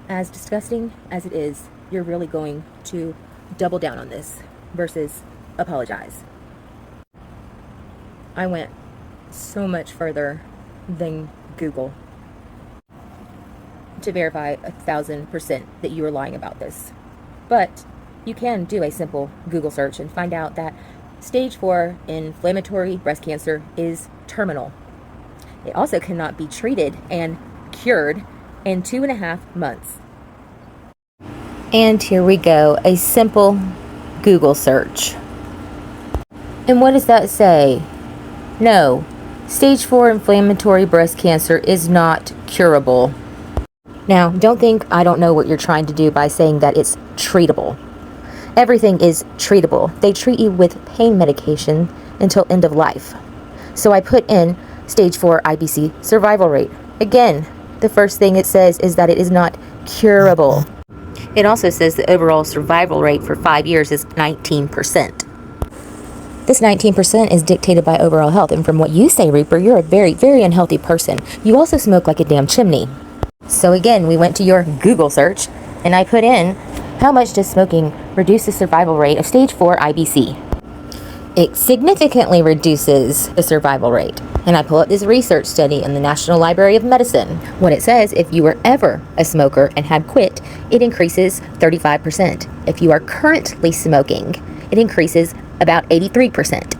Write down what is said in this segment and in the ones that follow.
As disgusting as it is, you're really going to double down on this versus apologize. I went so much further than Google to verify 1,000% that you are lying about this. But you can do a simple Google search and find out that stage 4 inflammatory breast cancer is terminal. It also cannot be treated and cured in 2.5 months. And here we go, a simple Google search. And what does that say? No, stage 4 inflammatory breast cancer is not curable. Now, don't think I don't know what you're trying to do by saying that it's treatable. Everything is treatable. They treat you with pain medication until end of life. So I put in stage 4 IBC survival rate. Again, the first thing it says is that it is not curable. It also says the overall survival rate for 5 years is 19%. This 19% is dictated by overall health. And from what you say, Reaper, you're a very, very unhealthy person. You also smoke like a damn chimney. So again, we went to your Google search and I put in, how much does smoking reduce the survival rate of stage 4 IBC? It significantly reduces the survival rate. And I pull up this research study in the National Library of Medicine. What it says, if you were ever a smoker and had quit, it increases 35%. If you are currently smoking, it increases about 83%.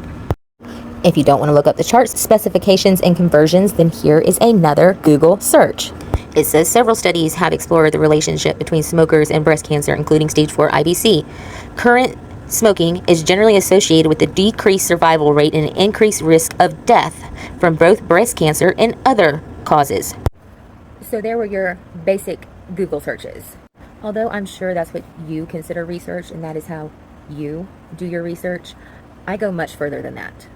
If you don't want to look up the charts, specifications, and conversions, then here is another Google search. It says several studies have explored the relationship between smokers and breast cancer, including stage 4 IBC. Current smoking is generally associated with a decreased survival rate and an increased risk of death from both breast cancer and other causes. So there were your basic Google searches. Although I'm sure that's what you consider research and that is how you do your research, I go much further than that.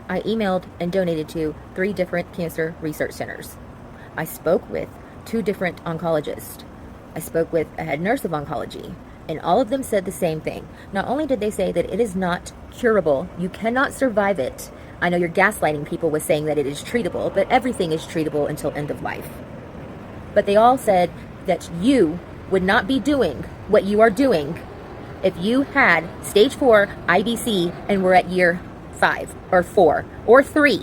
I emailed and donated to 3 different cancer research centers. I spoke with 2 different oncologists. I spoke with a head nurse of oncology, and all of them said the same thing. Not only did they say that it is not curable, you cannot survive it. I know you're gaslighting people with saying that it is treatable, but everything is treatable until end of life. But they all said that you would not be doing what you are doing if you had stage 4 IBC and were at year 5 or 4 or 3,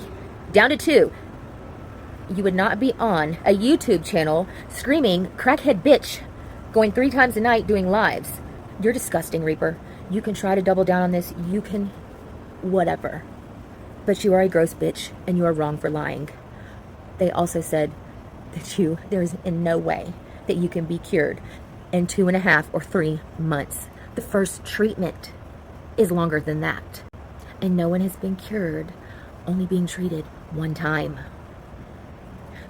down to 2. You would not be on a YouTube channel screaming, crackhead bitch, going 3 times a night doing lives. You're disgusting, Reaper. You can try to double down on this. You can whatever. But you are a gross bitch and you are wrong for lying. They also said that there is in no way that you can be cured in 2.5 or 3 months. The first treatment is longer than that. And no one has been cured, only being treated 1 time.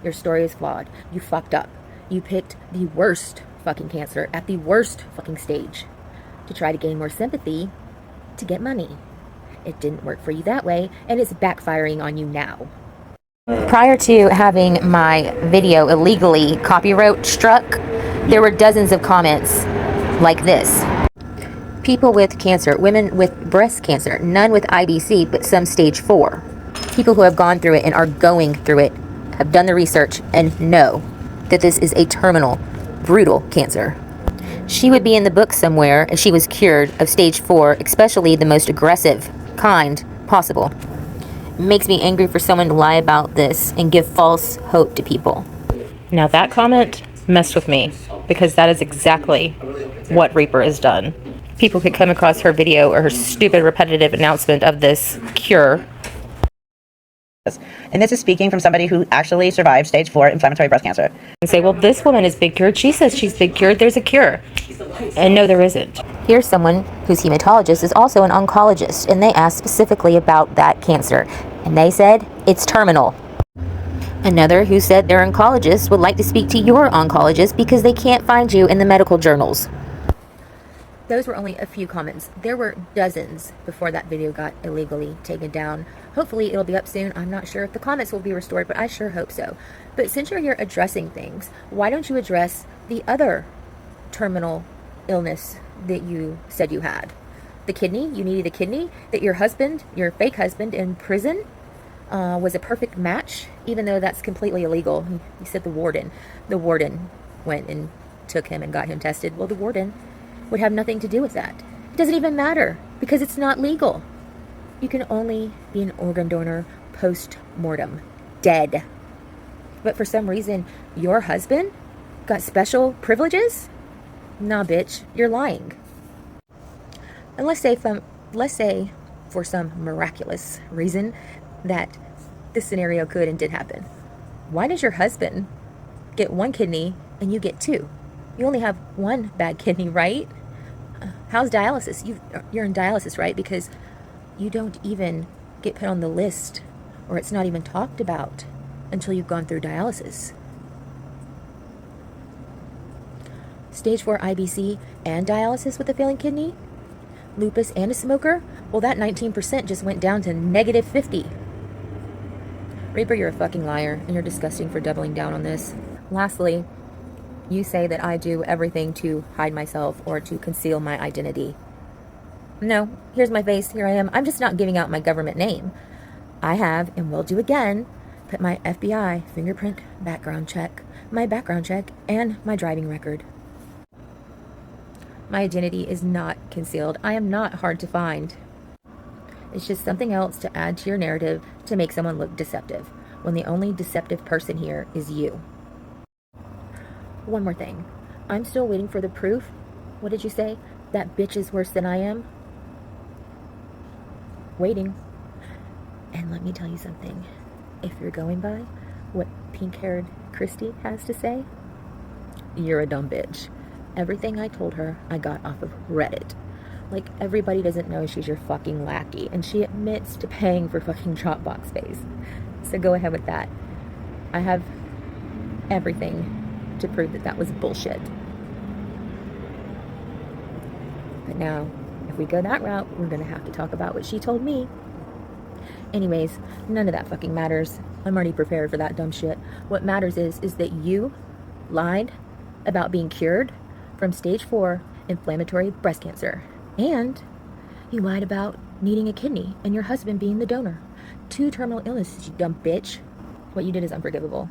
Your story is flawed. You fucked up. You picked the worst fucking cancer at the worst fucking stage to try to gain more sympathy to get money. It didn't work for you that way, and it's backfiring on you now. Prior to having my video illegally copyright struck, there were dozens of comments like this. People with cancer, women with breast cancer, none with IBC, but some stage 4. People who have gone through it and are going through it have done the research and know that this is a terminal, brutal cancer. She would be in the book somewhere if she was cured of stage 4, especially the most aggressive kind possible. It makes me angry for someone to lie about this and give false hope to people. Now that comment messed with me because that is exactly what Reaper has done. People could come across her video or her stupid repetitive announcement of this cure. And this is speaking from somebody who actually survived stage 4 inflammatory breast cancer. And say, well, this woman is big cured. She says she's big cured. There's a cure. And no, there isn't. Here's someone whose hematologist is also an oncologist, and they asked specifically about that cancer. And they said, it's terminal. Another who said their oncologist would like to speak to your oncologist because they can't find you in the medical journals. Those were only a few comments. There were dozens before that video got illegally taken down. Hopefully it'll be up soon. I'm not sure if the comments will be restored, but I sure hope so. But since you're here addressing things, why don't you address the other terminal illness that you said you had? The kidney, you needed a kidney, that your husband, your fake husband in prison, was a perfect match, even though that's completely illegal. He said the warden went and took him and got him tested. Well, the warden would have nothing to do with that. It doesn't even matter because it's not legal. You can only be an organ donor post-mortem, dead. But for some reason, your husband got special privileges? Nah, bitch, you're lying. And let's say for some miraculous reason that this scenario could and did happen. Why does your husband get one kidney and you get two? You only have one bad kidney, right? How's dialysis? You're in dialysis, right? Because you don't even get put on the list, or it's not even talked about until you've gone through dialysis. Stage 4 IBC and dialysis with a failing kidney? Lupus and a smoker? Well, that 19% just went down to negative 50. Reaper, you're a fucking liar, and you're disgusting for doubling down on this. Lastly, you say that I do everything to hide myself or to conceal my identity. No, here's my face, here I am. I'm just not giving out my government name. I have, and will do again, put my FBI fingerprint background check, my background check, and my driving record. My identity is not concealed. I am not hard to find. It's just something else to add to your narrative to make someone look deceptive, when the only deceptive person here is you. One more thing. I'm still waiting for the proof. What did you say? That bitch is worse than I am? Waiting. And let me tell you something. If you're going by what pink-haired Christy has to say, you're a dumb bitch. Everything I told her, I got off of Reddit. Like, everybody doesn't know she's your fucking lackey, and she admits to paying for fucking Dropbox space. So go ahead with that. I have everything to prove that that was bullshit. But now, if we go that route, we're gonna have to talk about what she told me. Anyways, none of that fucking matters. I'm already prepared for that dumb shit. What matters is that you lied about being cured from stage 4 inflammatory breast cancer. And you lied about needing a kidney and your husband being the donor. 2 terminal illnesses, you dumb bitch. What you did is unforgivable.